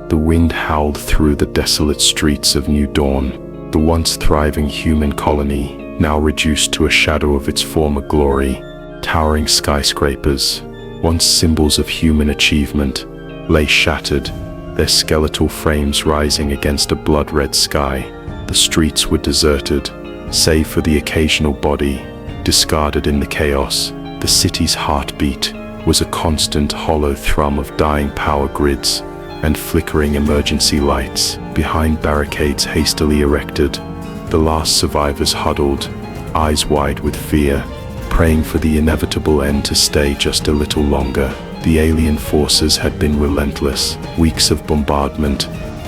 The wind howled through the desolate streets of New Dawn, the once thriving human colony, now reduced to a shadow of its former glory. Towering skyscrapers, once symbols of human achievement, lay shattered, their skeletal frames rising against a blood-red sky. The streets were deserted, save for the occasional body, discarded in the chaos. The city's heartbeat was a constant hollow thrum of dying power grids and flickering emergency lights. Behind barricades hastily erected, the last survivors huddled, eyes wide with fear, praying for the inevitable end to stay just a little longer. The alien forces had been relentless. Weeks of bombardment,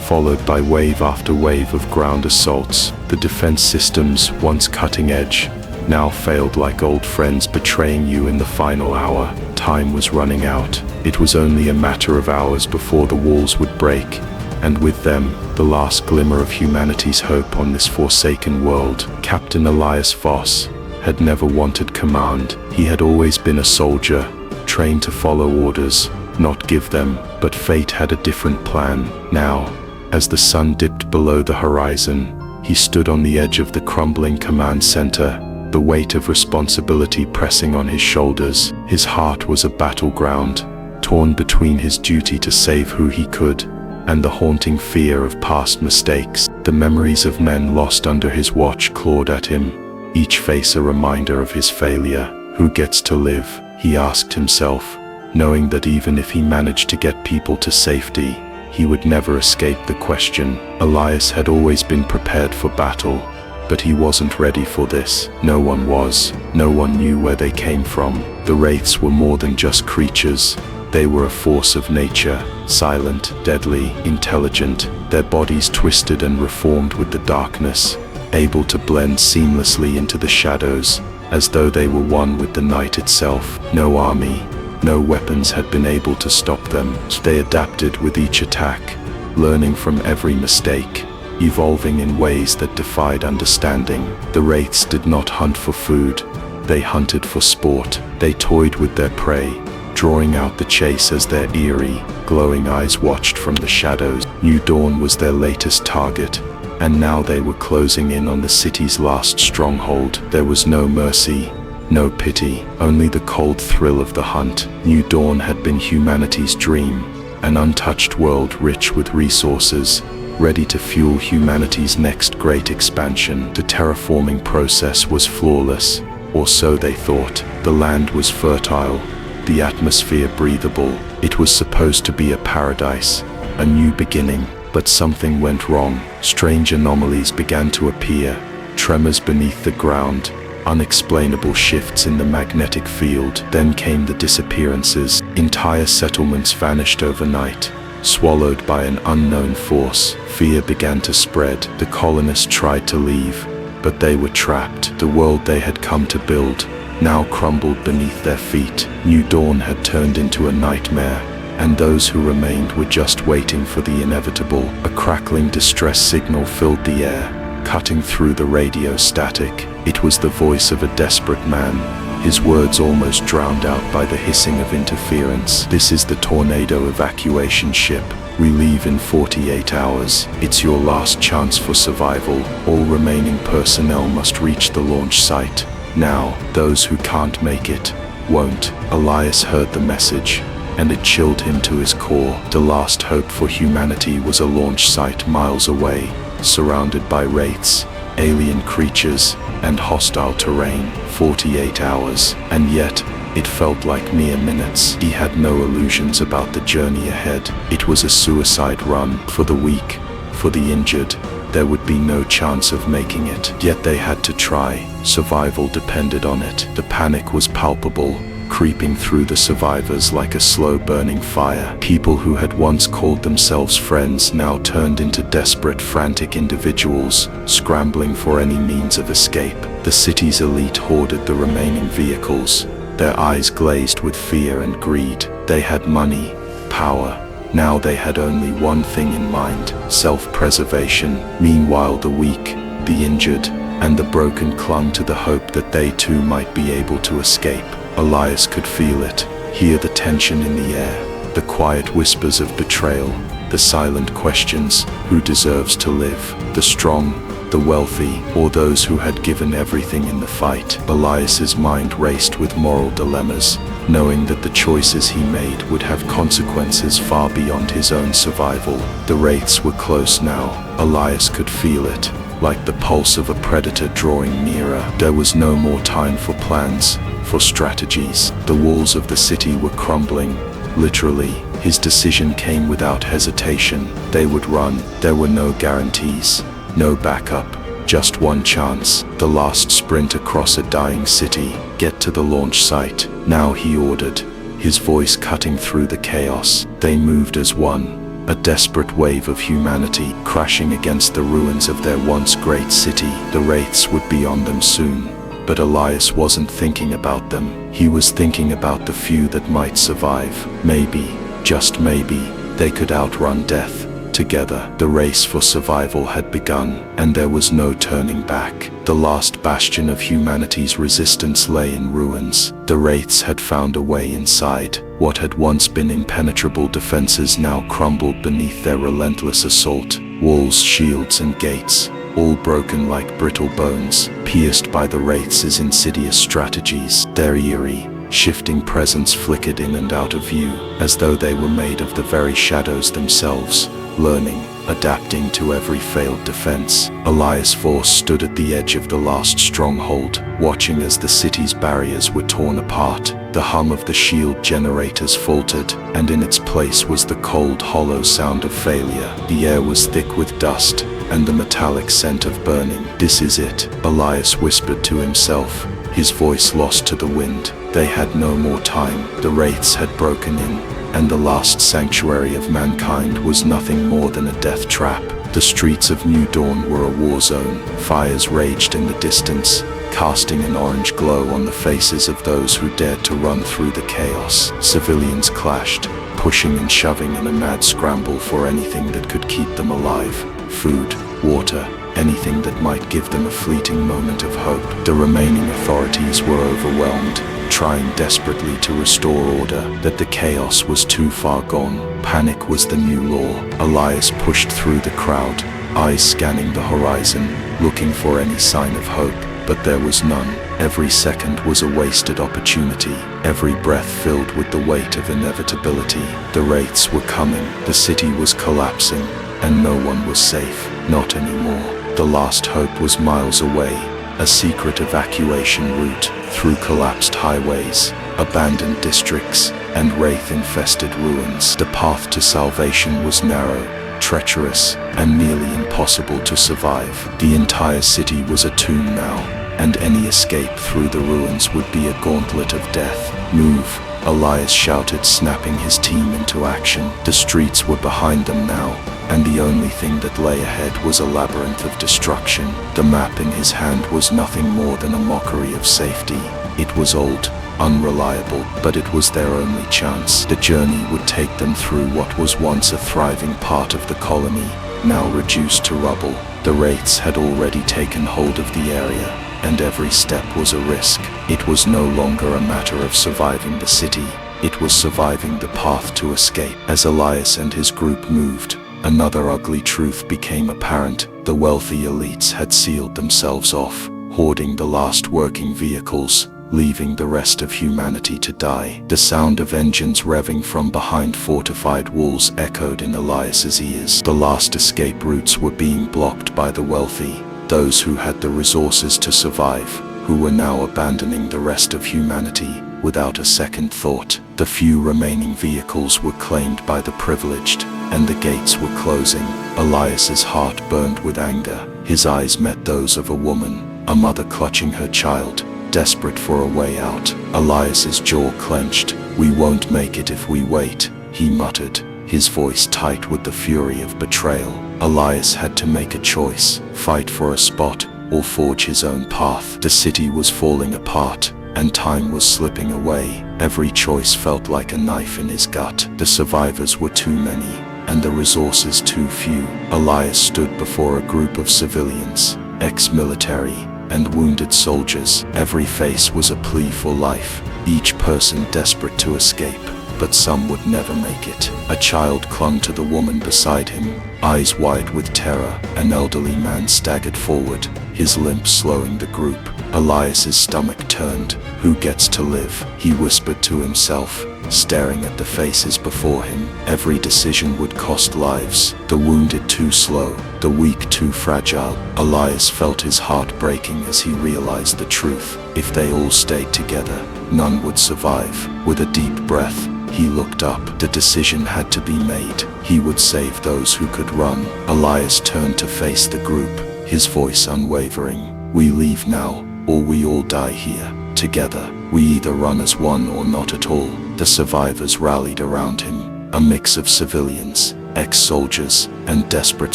followed by wave after wave of ground assaults. The defense systems, once cutting edge, now failed like old friends betraying you in the final hour. Time was running out. It was only a matter of hours before the walls would break, and with them, the last glimmer of humanity's hope on this forsaken world. Captain Elias Voss had never wanted command. He had always been a soldier, trained to follow orders, not give them. But fate had a different plan. Now, as the sun dipped below the horizon, he stood on the edge of the crumbling command center, the weight of responsibility pressing on his shoulders. His heart was a battleground, torn between his duty to save who he could, and the haunting fear of past mistakes. The memories of men lost under his watch clawed at him, each face a reminder of his failure. Who gets to live? He asked himself, knowing that even if he managed to get people to safety, he would never escape the question. Elias had always been prepared for battle, but he wasn't ready for this. No one was. No one knew where they came from. The wraiths were more than just creatures. They were a force of nature, silent, deadly, intelligent, their bodies twisted and reformed with the darkness, able to blend seamlessly into the shadows, as though they were one with the night itself. No army, no weapons had been able to stop them. They adapted with each attack, learning from every mistake, evolving in ways that defied understanding. The wraiths did not hunt for food, they hunted for sport. They toyed with their prey, drawing out the chase as their eerie, glowing eyes watched from the shadows. New Dawn was their latest target, and now they were closing in on the city's last stronghold. There was no mercy, no pity, only the cold thrill of the hunt. New Dawn had been humanity's dream, an untouched world rich with resources, ready to fuel humanity's next great expansion. The terraforming process was flawless, or so they thought. The land was fertile, the atmosphere breathable. It was supposed to be a paradise, a new beginning. But something went wrong. Strange anomalies began to appear, tremors beneath the ground, unexplainable shifts in the magnetic field. Then came the disappearances. Entire settlements vanished overnight, swallowed by an unknown force. Fear began to spread. The colonists tried to leave, but they were trapped. The world they had come to build now crumbled beneath their feet. New Dawn had turned into a nightmare, and those who remained were just waiting for the inevitable. A crackling distress signal filled the air, cutting through the radio static. It was the voice of a desperate man, his words almost drowned out by the hissing of interference. "This is the Tornado evacuation ship. We leave in 48 hours. It's your last chance for survival. All remaining personnel must reach the launch site now. Those who can't make it, won't." Elias heard the message, and it chilled him to his core. The last hope for humanity was a launch site miles away, surrounded by wraiths, alien creatures, and hostile terrain. 48 hours, and yet, it felt like mere minutes. He had no illusions about the journey ahead. It was a suicide run. For the weak, for the injured, there would be no chance of making it. Yet they had to try. Survival depended on it. The panic was palpable, creeping through the survivors like a slow-burning fire. People who had once called themselves friends now turned into desperate, frantic individuals, scrambling for any means of escape. The city's elite hoarded the remaining vehicles, their eyes glazed with fear and greed. They had money, power. Now they had only one thing in mind: self-preservation. Meanwhile, the weak, the injured, and the broken clung to the hope that they too might be able to escape. Elias could feel it, hear the tension in the air, the quiet whispers of betrayal. The silent questions: who deserves to live? The strong, the wealthy, or those who had given everything in the fight? Elias's mind raced with moral dilemmas, knowing that the choices he made would have consequences far beyond his own survival. The wraiths were close now. Elias could feel it, like the pulse of a predator drawing nearer. There was no more time for plans, for strategies. The walls of the city were crumbling, literally. His decision came without hesitation. They would run. There were no guarantees, no backup, just one chance. The last sprint across a dying city. Get to the launch site, now, he ordered, his voice cutting through the chaos. They moved as one, a desperate wave of humanity crashing against the ruins of their once great city. The wraiths would be on them soon, but Elias wasn't thinking about them. He was thinking about the few that might survive. Maybe, just maybe, they could outrun death. Together, the race for survival had begun, and there was no turning back. The last bastion of humanity's resistance lay in ruins. The wraiths had found a way inside. What had once been impenetrable defenses now crumbled beneath their relentless assault. Walls, shields, and gates, all broken like brittle bones, pierced by the wraiths' insidious strategies. Their eerie, shifting presence flickered in and out of view, as though they were made of the very shadows themselves, learning, adapting to every failed defense. Elias Force stood at the edge of the last stronghold, watching as the city's barriers were torn apart. The hum of the shield generators faltered, and in its place was the cold, hollow sound of failure. The air was thick with dust, and the metallic scent of burning. "This is it," Elias whispered to himself, his voice lost to the wind. They had no more time. The wraiths had broken in, and the last sanctuary of mankind was nothing more than a death trap. The streets of New Dawn were a war zone. Fires raged in the distance, casting an orange glow on the faces of those who dared to run through the chaos. Civilians clashed, pushing and shoving in a mad scramble for anything that could keep them alive. Food, water, anything that might give them a fleeting moment of hope. The remaining authorities were overwhelmed, trying desperately to restore order, but the chaos was too far gone. Panic was the new law. Elias pushed through the crowd, eyes scanning the horizon, looking for any sign of hope, but there was none. Every second was a wasted opportunity, every breath filled with the weight of inevitability. The wraiths were coming, the city was collapsing, and no one was safe, not anymore. The last hope was miles away, a secret evacuation route through collapsed highways, abandoned districts, and wraith-infested ruins. The path to salvation was narrow, treacherous, and nearly impossible to survive. The entire city was a tomb now, and any escape through the ruins would be a gauntlet of death. "Move," Elias shouted, snapping his team into action. The streets were behind them now, and the only thing that lay ahead was a labyrinth of destruction. The map in his hand was nothing more than a mockery of safety. It was old, unreliable, but it was their only chance. The journey would take them through what was once a thriving part of the colony, now reduced to rubble. The wraiths had already taken hold of the area, and every step was a risk. It was no longer a matter of surviving the city, it was surviving the path to escape. As Elias and his group moved, another ugly truth became apparent. The wealthy elites had sealed themselves off, hoarding the last working vehicles, leaving the rest of humanity to die. The sound of engines revving from behind fortified walls echoed in Elias's ears. The last escape routes were being blocked by the wealthy, those who had the resources to survive, who were now abandoning the rest of humanity without a second thought. The few remaining vehicles were claimed by the privileged, and the gates were closing. Elias's heart burned with anger. His eyes met those of a woman, a mother clutching her child, desperate for a way out. Elias's jaw clenched. "We won't make it if we wait," he muttered, his voice tight with the fury of betrayal. Elias had to make a choice, fight for a spot, or forge his own path. The city was falling apart, and time was slipping away. Every choice felt like a knife in his gut. The survivors were too many, and the resources too few. Elias stood before a group of civilians, ex-military, and wounded soldiers. Every face was a plea for life, each person desperate to escape. but some would never make it. A child clung to the woman beside him, eyes wide with terror. An elderly man staggered forward, his limp slowing the group. Elias's stomach turned. Who gets to live? He whispered to himself, staring at the faces before him. Every decision would cost lives. The wounded too slow, the weak too fragile. Elias felt his heart breaking as he realized the truth. If they all stayed together, none would survive. With a deep breath, he looked up. The decision had to be made. He would save those who could run. Elias turned to face the group, his voice unwavering. We leave now, or we all die here. Together, we either run as one or not at all. The survivors rallied around him, a mix of civilians, ex-soldiers, and desperate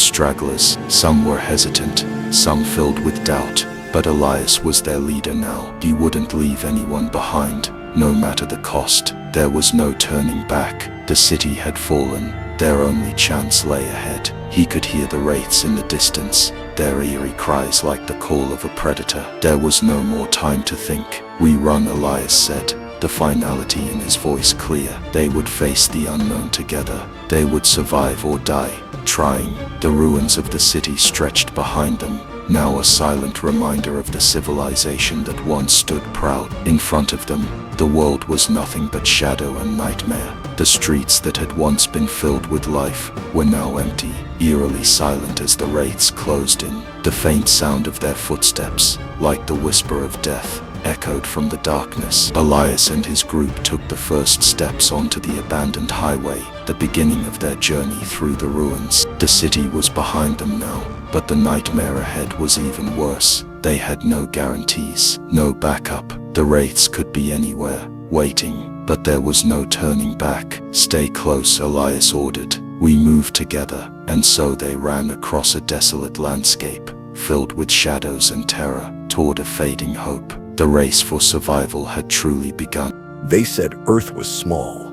stragglers. Some were hesitant, some filled with doubt, but Elias was their leader now. He wouldn't leave anyone behind, no matter the cost. There was no turning back. The city had fallen. Their only chance lay ahead. He could hear the wraiths in the distance, their eerie cries like the call of a predator. There was no more time to think. We run, Elias said, the finality in his voice clear. They would face the unknown together. They would survive or die, trying. The ruins of the city stretched behind them, now a silent reminder of the civilization that once stood proud. In front of them, the world was nothing but shadow and nightmare. The streets that had once been filled with life were now empty, eerily silent as the wraiths closed in. The faint sound of their footsteps, like the whisper of death, echoed from the darkness. Elias and his group took the first steps onto the abandoned highway, the beginning of their journey through the ruins. The city was behind them now, but the nightmare ahead was even worse. They had no guarantees, no backup. The wraiths could be anywhere, waiting, but there was no turning back. Stay close, Elias ordered. We moved together, and so they ran across a desolate landscape, filled with shadows and terror, toward a fading hope. The race for survival had truly begun. They said Earth was small,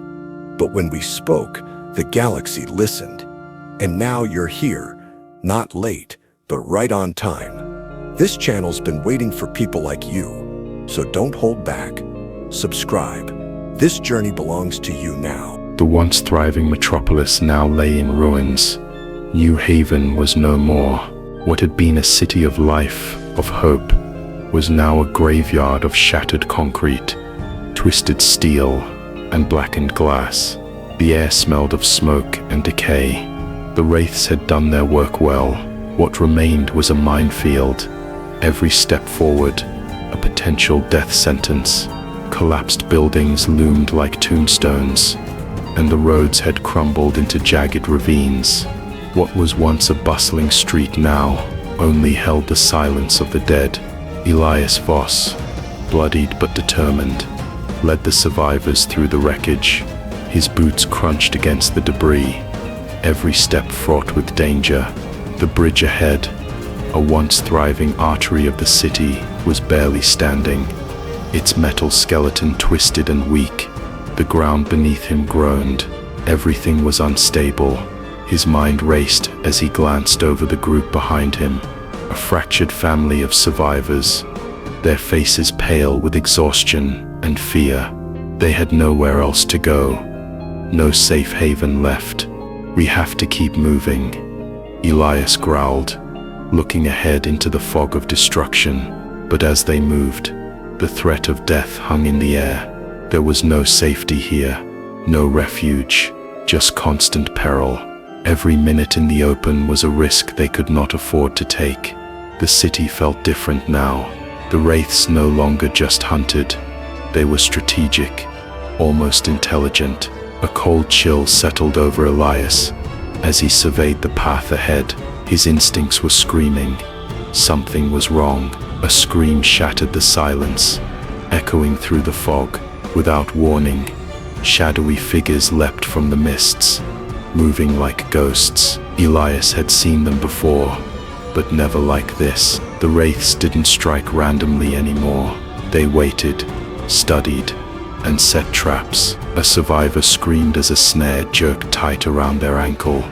but when we spoke, the galaxy listened. And now you're here, not late, but right on time. This channel's been waiting for people like you, so don't hold back. Subscribe. This journey belongs to you now. The once thriving metropolis now lay in ruins. New Haven was no more. What had been a city of life, of hope, was now a graveyard of shattered concrete, twisted steel, and blackened glass. The air smelled of smoke and decay. The wraiths had done their work well. What remained was a minefield. Every step forward, a potential death sentence. Collapsed buildings loomed like tombstones, and the roads had crumbled into jagged ravines. What was once a bustling street now only held the silence of the dead. Elias Voss, bloodied but determined, led the survivors through the wreckage. His boots crunched against the debris, every step fraught with danger. The bridge ahead, a once thriving artery of the city, was barely standing, its metal skeleton twisted and weak. The ground beneath him groaned. Everything was unstable. His mind raced as he glanced over the group behind him, a fractured family of survivors, their faces pale with exhaustion and fear. They had nowhere else to go, no safe haven left. We have to keep moving, Elias growled, looking ahead into the fog of destruction. But as they moved, the threat of death hung in the air. There was no safety here, no refuge, just constant peril. Every minute in the open was a risk they could not afford to take. The city felt different now. The wraiths no longer just hunted. They were strategic, almost intelligent. A cold chill settled over Elias as he surveyed the path ahead. His instincts were screaming. Something was wrong. A scream shattered the silence, echoing through the fog. Without warning, shadowy figures leapt from the mists, moving like ghosts. Elias had seen them before, but never like this. The wraiths didn't strike randomly anymore. They waited, studied, and set traps. A survivor screamed as a snare jerked tight around their ankle,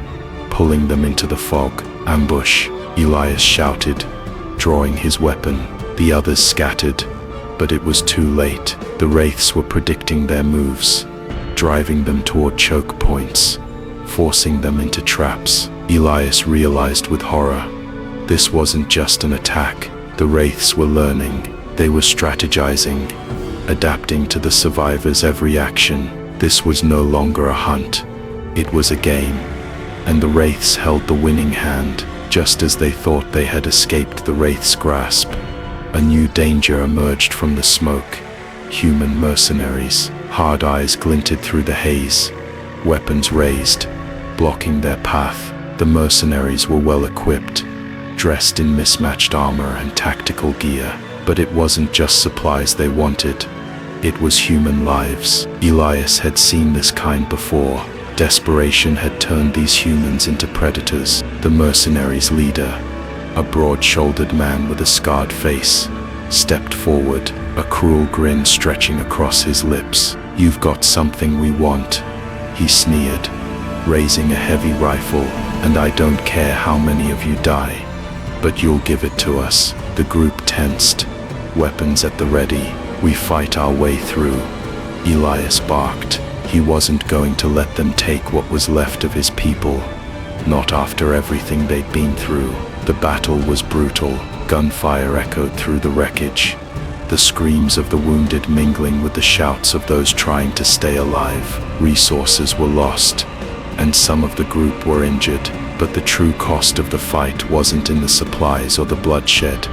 pulling them into the fog. Ambush, Elias shouted, drawing his weapon. The others scattered, but it was too late. The wraiths were predicting their moves, driving them toward choke points, forcing them into traps. Elias realized with horror, this wasn't just an attack. The Wraiths were learning. They were strategizing, adapting to the survivors' every action. This was no longer a hunt. It was a game. And the Wraiths held the winning hand, just as they thought they had escaped the Wraiths' grasp. A new danger emerged from the smoke. Human mercenaries. Hard eyes glinted through the haze, weapons raised, blocking their path. The mercenaries were well equipped, dressed in mismatched armor and tactical gear. But it wasn't just supplies they wanted. It was human lives. Elias had seen this kind before. Desperation had turned these humans into predators. The mercenaries' leader, a broad-shouldered man with a scarred face, stepped forward, a cruel grin stretching across his lips. "You've got something we want," he sneered, raising a heavy rifle. "And I don't care how many of you die, but you'll give it to us." The group tensed, weapons at the ready. "We fight our way through," Elias barked. He wasn't going to let them take what was left of his people, not after everything they'd been through. The battle was brutal. Gunfire echoed through the wreckage, the screams of the wounded mingling with the shouts of those trying to stay alive. Resources were lost, and some of the group were injured, but the true cost of the fight wasn't in the supplies or the bloodshed.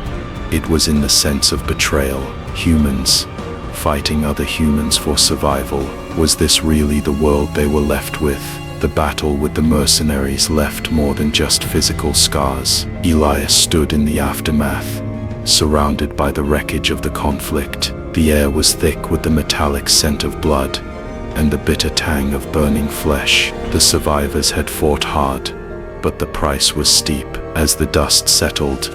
It was in the sense of betrayal. Humans fighting other humans for survival. Was this really the world they were left with? The battle with the mercenaries left more than just physical scars. Elias stood in the aftermath, surrounded by the wreckage of the conflict. The air was thick with the metallic scent of blood and the bitter tang of burning flesh. The survivors had fought hard, but the price was steep. As the dust settled,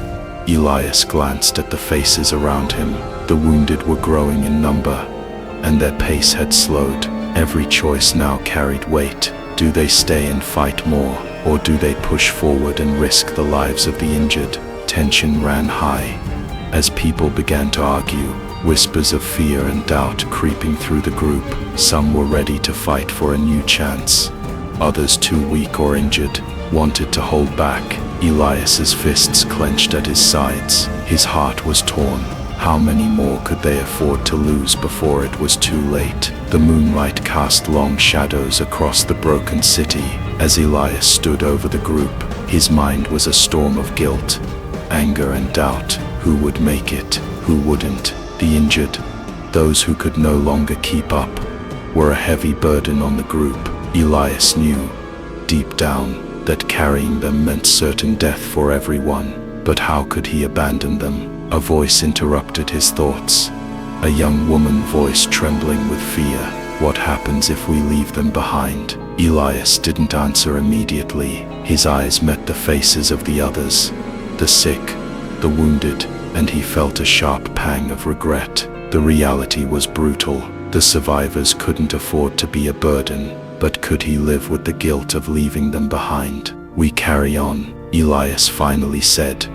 Elias glanced at the faces around him. The wounded were growing in number, and their pace had slowed. Every choice now carried weight. Do they stay and fight more, or do they push forward and risk the lives of the injured? Tension ran high as people began to argue, whispers of fear and doubt creeping through the group. Some were ready to fight for a new chance. Others, too weak or injured, wanted to hold back. Elias's fists clenched at his sides. His heart was torn. How many more could they afford to lose before it was too late? The moonlight cast long shadows across the broken city as Elias stood over the group. His mind was a storm of guilt, anger and doubt. Who would make it? Who wouldn't? The injured, those who could no longer keep up, were a heavy burden on the group. Elias knew, deep down, that carrying them meant certain death for everyone. But how could he abandon them? A voice interrupted his thoughts. A young woman voice trembling with fear. What happens if we leave them behind? Elias didn't answer immediately. His eyes met the faces of the others, the sick, the wounded, and he felt a sharp pang of regret. The reality was brutal. The survivors couldn't afford to be a burden, but could he live with the guilt of leaving them behind? "We carry on," Elias finally said,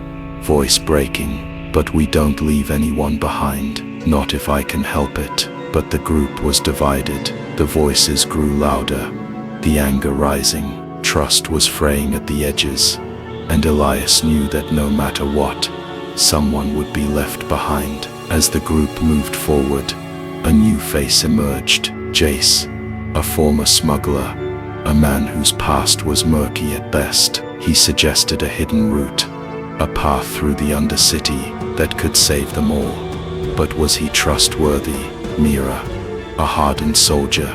voice breaking. "But we don't leave anyone behind. Not if I can help it." But the group was divided. The voices grew louder, the anger rising. Trust was fraying at the edges, and Elias knew that no matter what, someone would be left behind. As the group moved forward, a new face emerged. Jace, a former smuggler, a man whose past was murky at best. He suggested a hidden route, a path through the Undercity that could save them all. But was he trustworthy? Mira, a hardened soldier,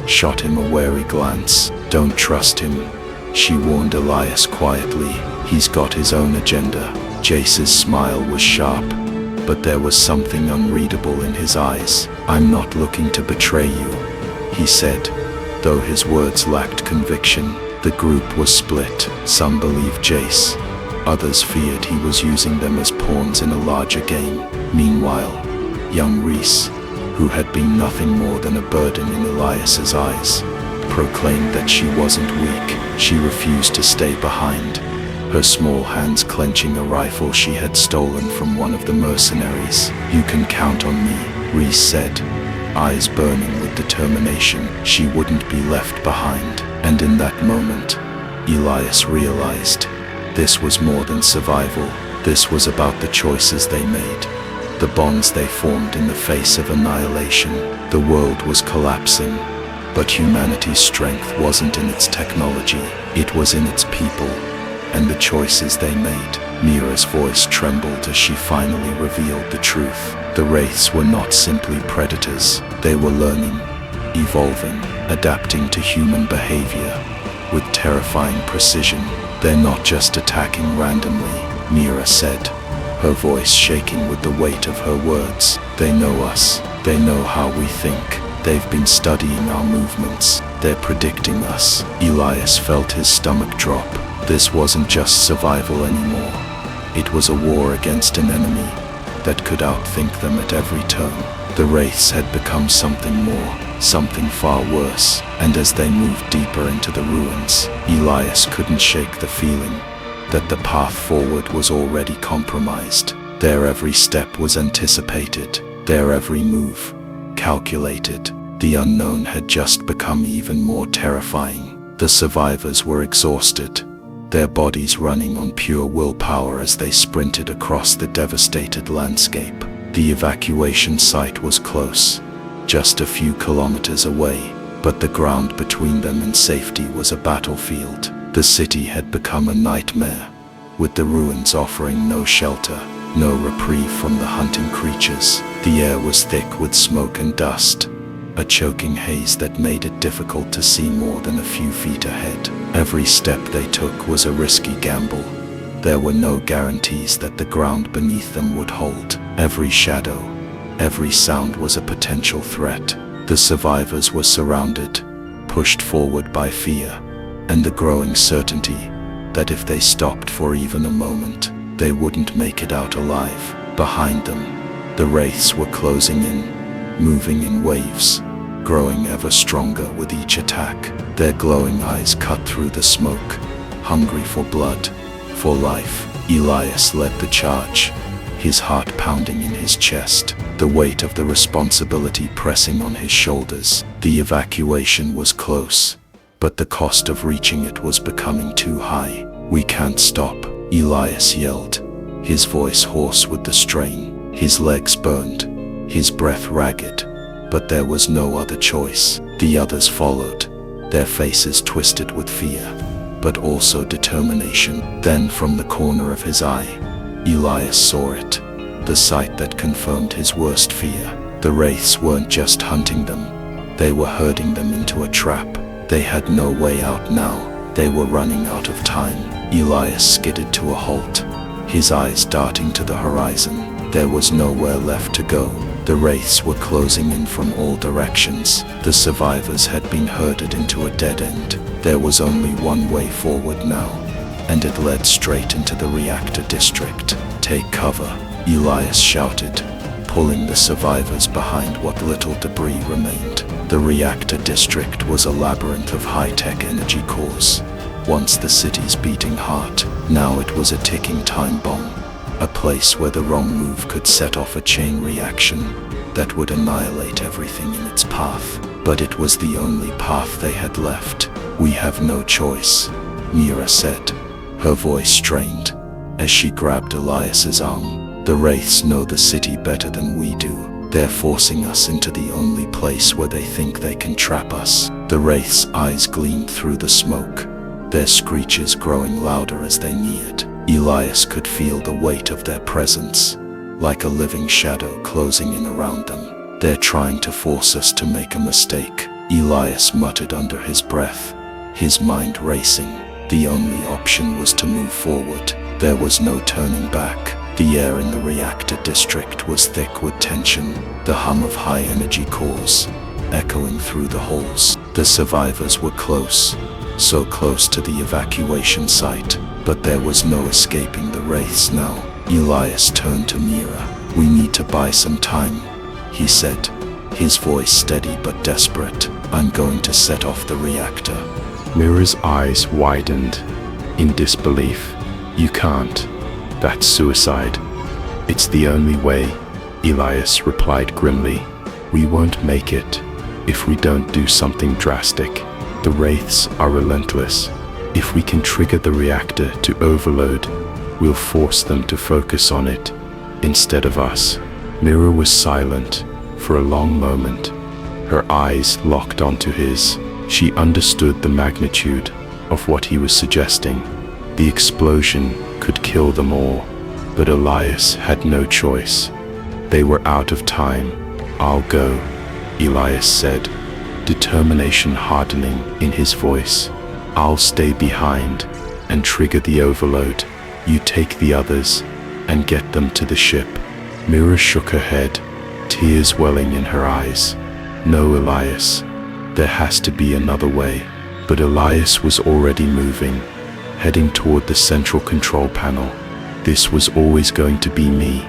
shot him a wary glance. "Don't trust him," she warned Elias quietly. "He's got his own agenda." Jace's smile was sharp, but there was something unreadable in his eyes. "I'm not looking to betray you," he said, though his words lacked conviction. The group was split. Some believed Jace, others feared he was using them as pawns in a larger game. Meanwhile, young Reese, who had been nothing more than a burden in Elias's eyes, proclaimed that she wasn't weak. She refused to stay behind, her small hands clenching a rifle she had stolen from one of the mercenaries. "You can count on me," Reese said, eyes burning with determination. She wouldn't be left behind. And in that moment, Elias realized this was more than survival. This was about the choices they made, the bonds they formed in the face of annihilation. The world was collapsing, but humanity's strength wasn't in its technology, it was in its people and the choices they made. Mira's voice trembled as she finally revealed the truth. The wraiths were not simply predators, they were learning, evolving, adapting to human behavior with terrifying precision. They're not just attacking randomly, Mira said, her voice shaking with the weight of her words. They know us, they know how we think, they've been studying our movements, they're predicting us. Elias felt his stomach drop. This wasn't just survival anymore. It was a war against an enemy that could outthink them at every turn. The wraiths had become something more, something far worse, and as they moved deeper into the ruins, Elias couldn't shake the feeling that the path forward was already compromised. Their every step was anticipated, their every move calculated. The unknown had just become even more terrifying. The survivors were exhausted, their bodies running on pure willpower as they sprinted across the devastated landscape. The evacuation site was close, just a few kilometers away, but the ground between them and safety was a battlefield. The city had become a nightmare, with the ruins offering no shelter, no reprieve from the hunting creatures. The air was thick with smoke and dust, a choking haze that made it difficult to see more than a few feet ahead. Every step they took was a risky gamble. There were no guarantees that the ground beneath them would hold. Every shadow, every sound was a potential threat. The survivors were surrounded, pushed forward by fear, and the growing certainty that if they stopped for even a moment, they wouldn't make it out alive. Behind them, the wraiths were closing in, moving in waves, growing ever stronger with each attack. Their glowing eyes cut through the smoke, hungry for blood, for life. Elias led the charge, his heart pounding in his chest, the weight of the responsibility pressing on his shoulders. The evacuation was close, but the cost of reaching it was becoming too high. "We can't stop," Elias yelled, his voice hoarse with the strain. His legs burned, his breath ragged, but there was no other choice. The others followed, their faces twisted with fear, but also determination. Then from the corner of his eye, Elias saw it, the sight that confirmed his worst fear. The wraiths weren't just hunting them, they were herding them into a trap. They had no way out now, they were running out of time. Elias skidded to a halt, his eyes darting to the horizon. There was nowhere left to go. The wraiths were closing in from all directions. The survivors had been herded into a dead end. There was only one way forward now, and it led straight into the reactor district. "Take cover," Elias shouted, pulling the survivors behind what little debris remained. The reactor district was a labyrinth of high-tech energy cores. Once the city's beating heart, now it was a ticking time bomb. A place where the wrong move could set off a chain reaction that would annihilate everything in its path. But it was the only path they had left. "We have no choice," Mira said, her voice strained as she grabbed Elias's arm. "The wraiths know the city better than we do. They're forcing us into the only place where they think they can trap us." The wraiths' eyes gleamed through the smoke, their screeches growing louder as they neared. Elias could feel the weight of their presence, like a living shadow closing in around them. "They're trying to force us to make a mistake," Elias muttered under his breath, his mind racing. The only option was to move forward. There was no turning back. The air in the reactor district was thick with tension, the hum of high-energy cores echoing through the halls. The survivors were close, so close to the evacuation site, but there was no escaping the wraiths now. Elias turned to Mira. "We need to buy some time," he said, his voice steady but desperate. "I'm going to set off the reactor." Mira's eyes widened in disbelief. "You can't. That's suicide." "It's the only way," Elias replied grimly. "We won't make it. if we don't do something drastic. The Wraiths are relentless. If we can trigger the reactor to overload, we'll force them to focus on it instead of us. Mira was silent for a long moment, her eyes locked onto his. She understood the magnitude of what he was suggesting. The explosion could kill them all, but Elias had no choice. They were out of time. "I'll go," Elias said, determination hardening in his voice. "I'll stay behind and trigger the overload. You take the others and get them to the ship." Mira shook her head, tears welling in her eyes. "No, Elias, there has to be another way." But Elias was already moving, heading toward the central control panel. "This was always going to be me,"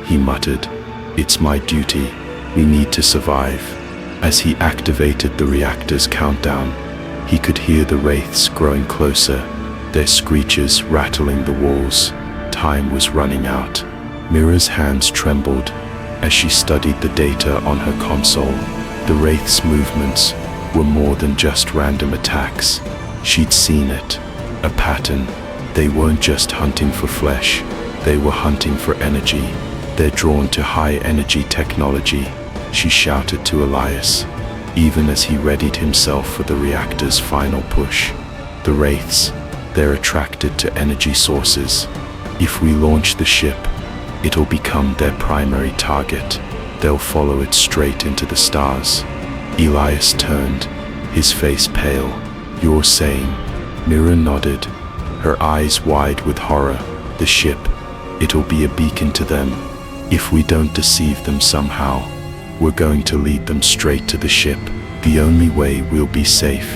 he muttered. "It's my duty. We need to survive." As he activated the reactor's countdown, he could hear the Wraiths growing closer, their screeches rattling the walls. Time was running out. Mira's hands trembled as she studied the data on her console. The Wraiths' movements were more than just random attacks. She'd seen it, a pattern. They weren't just hunting for flesh, they were hunting for energy. They're drawn to high-energy technology, she shouted to Elias, even as he readied himself for the reactor's final push. The Wraiths, they're attracted to energy sources. If we launch the ship, it'll become their primary target. They'll follow it straight into the stars. Elias turned, his face pale. "You're saying?" Mira nodded, her eyes wide with horror. "The ship, it'll be a beacon to them. If we don't deceive them somehow, we're going to lead them straight to the ship. The only way we'll be safe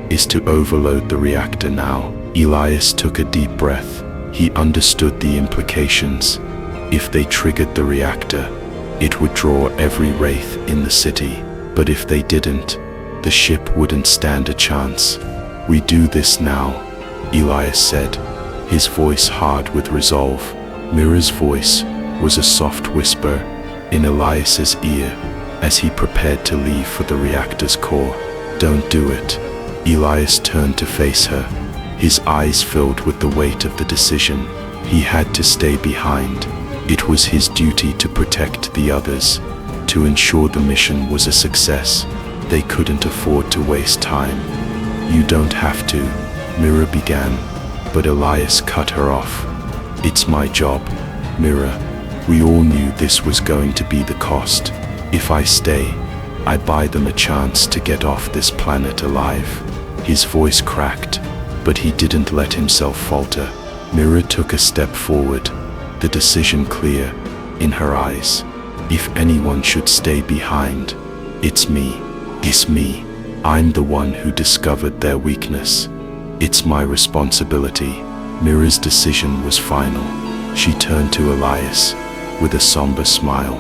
is to overload the reactor now." Elias took a deep breath. He understood the implications. If they triggered the reactor, it would draw every Wraith in the city. But if they didn't, the ship wouldn't stand a chance. "We do this now," Elias said, his voice hard with resolve. Mira's voice was a soft whisper in Elias's ear as he prepared to leave for the reactor's core. "Don't do it." Elias turned to face her, his eyes filled with the weight of the decision. He had to stay behind. It was his duty to protect the others, to ensure the mission was a success. They couldn't afford to waste time. "You don't have to," Mira began, but Elias cut her off. "It's my job, Mira. We all knew this was going to be the cost. If I stay, I buy them a chance to get off this planet alive." His voice cracked, but he didn't let himself falter. Mira took a step forward, the decision clear in her eyes. "If anyone should stay behind, it's me. It's me. I'm the one who discovered their weakness. It's my responsibility." Mira's decision was final. She turned to Elias with a somber smile.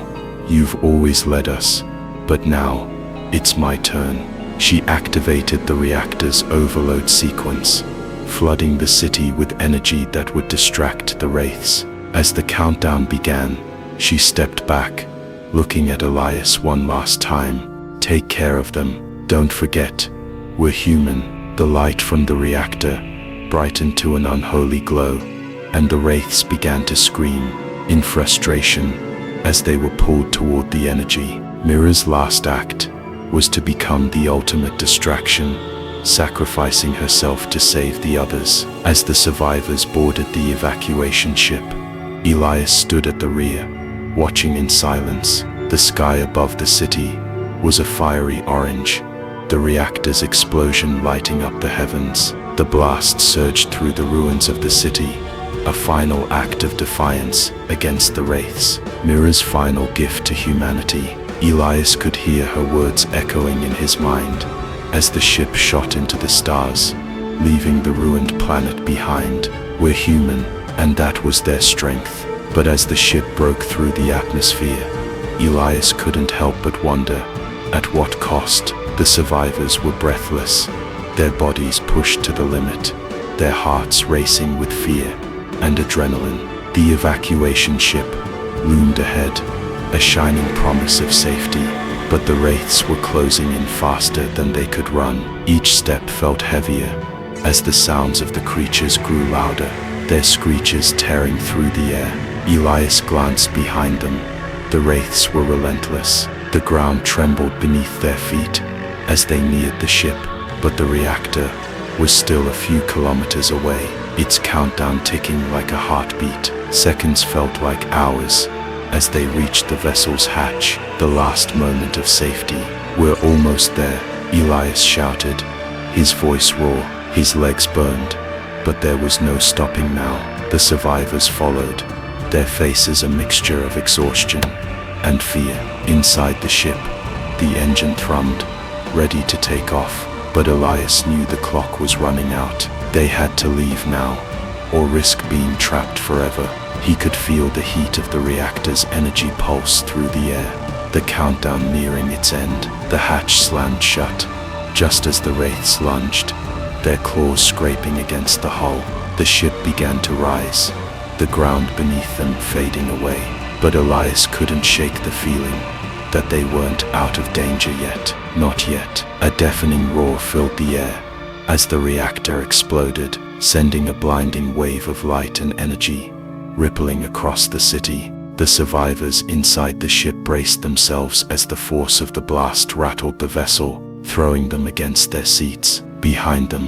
"You've always led us, but now it's my turn." She activated the reactor's overload sequence, flooding the city with energy that would distract the Wraiths. As the countdown began, she stepped back, looking at Elias one last time. "Take care of them. Don't forget, we're human." The light from the reactor brightened to an unholy glow, and the Wraiths began to scream in frustration as they were pulled toward the energy. Mira's last act was to become the ultimate distraction, sacrificing herself to save the others. As the survivors boarded the evacuation ship, Elias stood at the rear, watching in silence. The sky above the city was a fiery orange, the reactor's explosion lighting up the heavens. The blast surged through the ruins of the city, a final act of defiance against the Wraiths. Mira's final gift to humanity. Elias could hear her words echoing in his mind as the ship shot into the stars, leaving the ruined planet behind. "We're human, and that was their strength." But as the ship broke through the atmosphere, Elias couldn't help but wonder, at what cost? The survivors were breathless, their bodies pushed to the limit, their hearts racing with fear and adrenaline. The evacuation ship loomed ahead, a shining promise of safety. but the wraiths were closing in faster than they could run. Each step felt heavier as the sounds of the creatures grew louder, their screeches tearing through the air. Elias glanced behind them. The wraiths were relentless. The ground trembled beneath their feet as they neared the ship, but the reactor was still a few kilometers away, its countdown ticking like a heartbeat. Seconds felt like hours as they reached the vessel's hatch, the last moment of safety. "We're almost there," Elias shouted, his voice raw, his legs burned, but there was no stopping now. The survivors followed, their faces a mixture of exhaustion and fear. Inside the ship, the engine thrummed, ready to take off, but Elias knew the clock was running out. They had to leave now, or risk being trapped forever. He could feel the heat of the reactor's energy pulse through the air, the countdown nearing its end. The hatch slammed shut, just as the wraiths lunged, their claws scraping against the hull. The ship began to rise, the ground beneath them fading away. But Elias couldn't shake the feeling that they weren't out of danger yet. Not yet. A deafening roar filled the air as the reactor exploded, sending a blinding wave of light and energy rippling across the city. The survivors inside the ship braced themselves as the force of the blast rattled the vessel, throwing them against their seats. Behind them,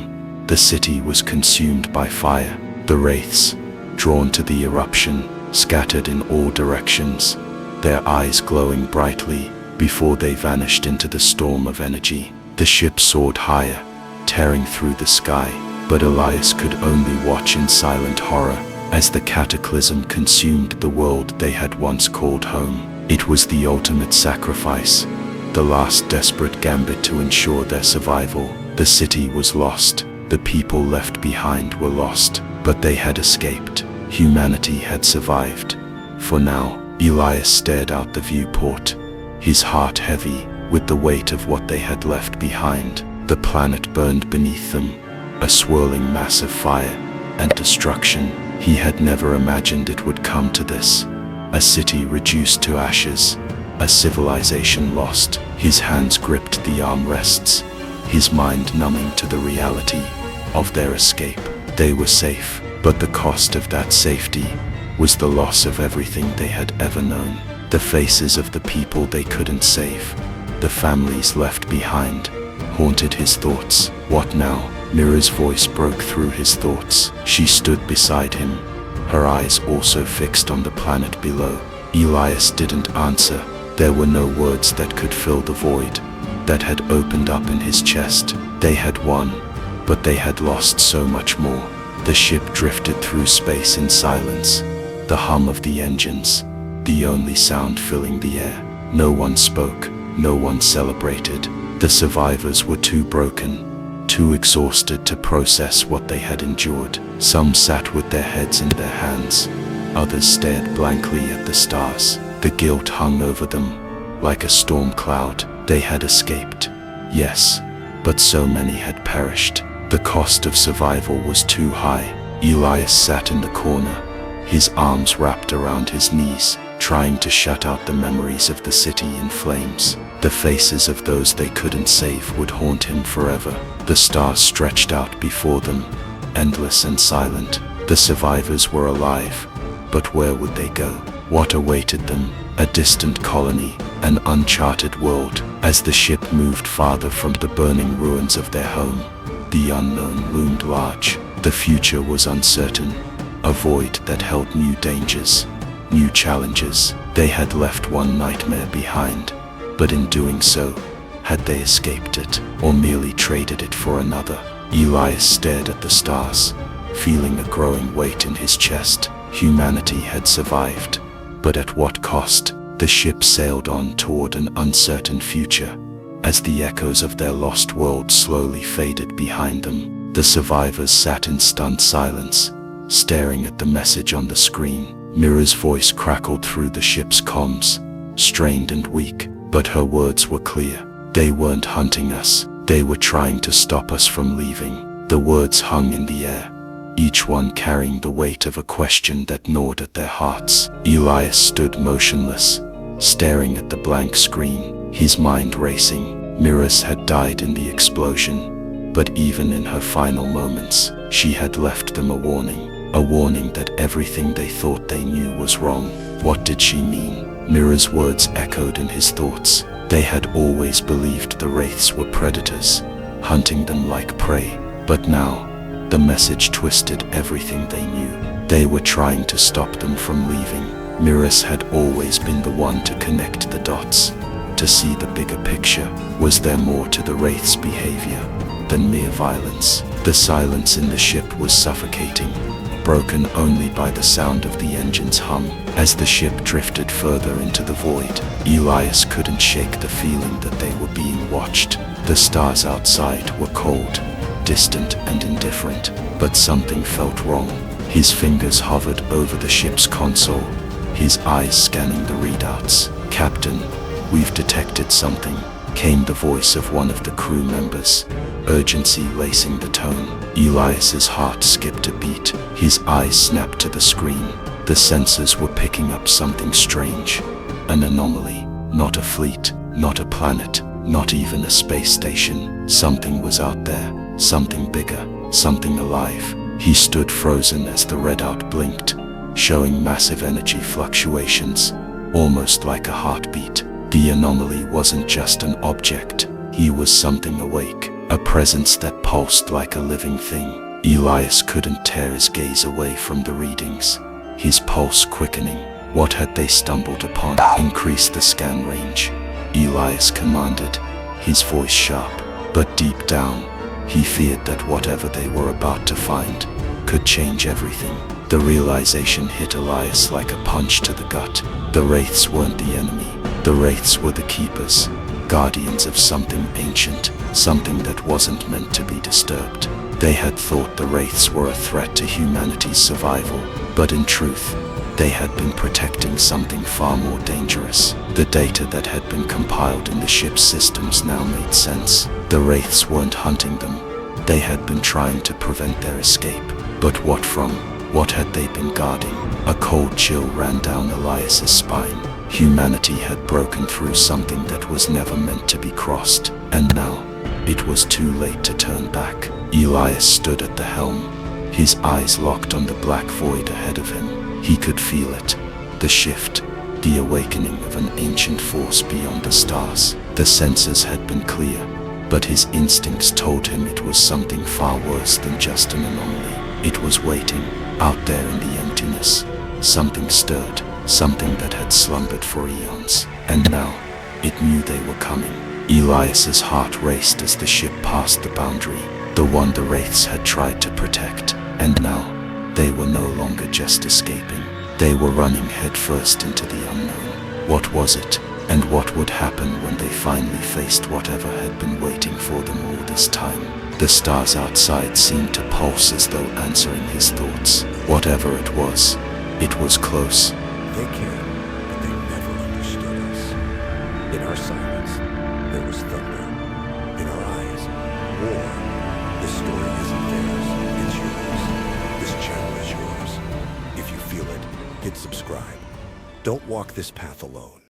the city was consumed by fire. The wraiths, drawn to the eruption, scattered in all directions, their eyes glowing brightly before they vanished into the storm of energy. The ship soared higher, tearing through the sky, but Elias could only watch in silent horror as the cataclysm consumed the world they had once called home. It was the ultimate sacrifice, the last desperate gambit to ensure their survival. The city was lost, the people left behind were lost, but they had escaped. Humanity had survived. For now, Elias stared out the viewport, his heart heavy with the weight of what they had left behind. The planet burned beneath them, a swirling mass of fire and destruction. He had never imagined it would come to this. A city reduced to ashes, a civilization lost. His hands gripped the armrests, his mind numbing to the reality of their escape. They were safe, but the cost of that safety was the loss of everything they had ever known. The faces of the people they couldn't save, the families left behind, haunted his thoughts. What now? Mira's voice broke through his thoughts. She stood beside him, her eyes also fixed on the planet below. Elias didn't answer. There were no words that could fill the void that had opened up in his chest. They had won, but they had lost so much more. The ship drifted through space in silence, the hum of the engines, the only sound filling the air. No one spoke, no one celebrated. The survivors were too broken, too exhausted to process what they had endured. Some sat with their heads in their hands, others stared blankly at the stars. The guilt hung over them like a storm cloud. They had escaped, yes, but so many had perished. The cost of survival was too high. Elias sat in the corner, his arms wrapped around his knees, trying to shut out the memories of the city in flames. The faces of those they couldn't save would haunt him forever. The stars stretched out before them, endless and silent. The survivors were alive, but where would they go? What awaited them? A distant colony, an uncharted world. As the ship moved farther from the burning ruins of their home, the unknown loomed large. The future was uncertain, a void that held new dangers, new challenges. They had left one nightmare behind, but in doing so, had they escaped it, or merely traded it for another? Elias stared at the stars, feeling a growing weight in his chest. Humanity had survived, but at what cost? The ship sailed on toward an uncertain future, as the echoes of their lost world slowly faded behind them. The survivors sat in stunned silence, staring at the message on the screen. Mira's voice crackled through the ship's comms, strained and weak, but her words were clear. They weren't hunting us, they were trying to stop us from leaving. The words hung in the air, each one carrying the weight of a question that gnawed at their hearts. Elias stood motionless, staring at the blank screen, his mind racing. Mirrors had died in the explosion, but even in her final moments, she had left them a warning that everything they thought they knew was wrong. What did she mean? Mirror's words echoed in his thoughts. They had always believed the wraiths were predators, hunting them like prey, but now, the message twisted everything they knew. They were trying to stop them from leaving. Mirrors had always been the one to connect the dots, to see the bigger picture. Was there more to the wraith's behavior than mere violence? The silence in the ship was suffocating, broken only by the sound of the engine's hum. As the ship drifted further into the void, Elias couldn't shake the feeling that they were being watched. The stars outside were cold, distant and indifferent, but something felt wrong. His fingers hovered over the ship's console, his eyes scanning the readouts. "Captain, we've detected something," came the voice of one of the crew members, urgency lacing the tone. Elias's heart skipped a beat. His eyes snapped to the screen. The sensors were picking up something strange. An anomaly. Not a fleet, not a planet, not even a space station. Something was out there. Something bigger. Something alive. He stood frozen as the readout blinked, showing massive energy fluctuations, almost like a heartbeat. The anomaly wasn't just an object. He was something awake, a presence that pulsed like a living thing. Elias couldn't tear his gaze away from the readings, his pulse quickening. What had they stumbled upon? Increase the scan range, Elias commanded, his voice sharp. But deep down, he feared that whatever they were about to find could change everything. The realization hit Elias like a punch to the gut. The wraiths weren't the enemy. The wraiths were the keepers, guardians of something ancient, something that wasn't meant to be disturbed. They had thought the wraiths were a threat to humanity's survival, but in truth, they had been protecting something far more dangerous. The data that had been compiled in the ship's systems now made sense. The wraiths weren't hunting them. They had been trying to prevent their escape. But what from? What had they been guarding? A cold chill ran down Elias's spine. Humanity had broken through something that was never meant to be crossed, and now, it was too late to turn back. Elias stood at the helm, his eyes locked on the black void ahead of him. He could feel it, the shift, the awakening of an ancient force beyond the stars. The sensors had been clear, but his instincts told him it was something far worse than just an anomaly. It was waiting, out there in the emptiness. Something stirred, something that had slumbered for eons, and now, it knew they were coming. Elias's heart raced as the ship passed the boundary, the one the wraiths had tried to protect, and now, they were no longer just escaping. They were running headfirst into the unknown. What was it, and what would happen when they finally faced whatever had been waiting for them all this time? The stars outside seemed to pulse as though answering his thoughts. Whatever it was close. They came, but they never understood us. In our silence, there was thunder. In our eyes, war. This story isn't theirs, it's yours. This channel is yours. If you feel it, hit subscribe. Don't walk this path alone.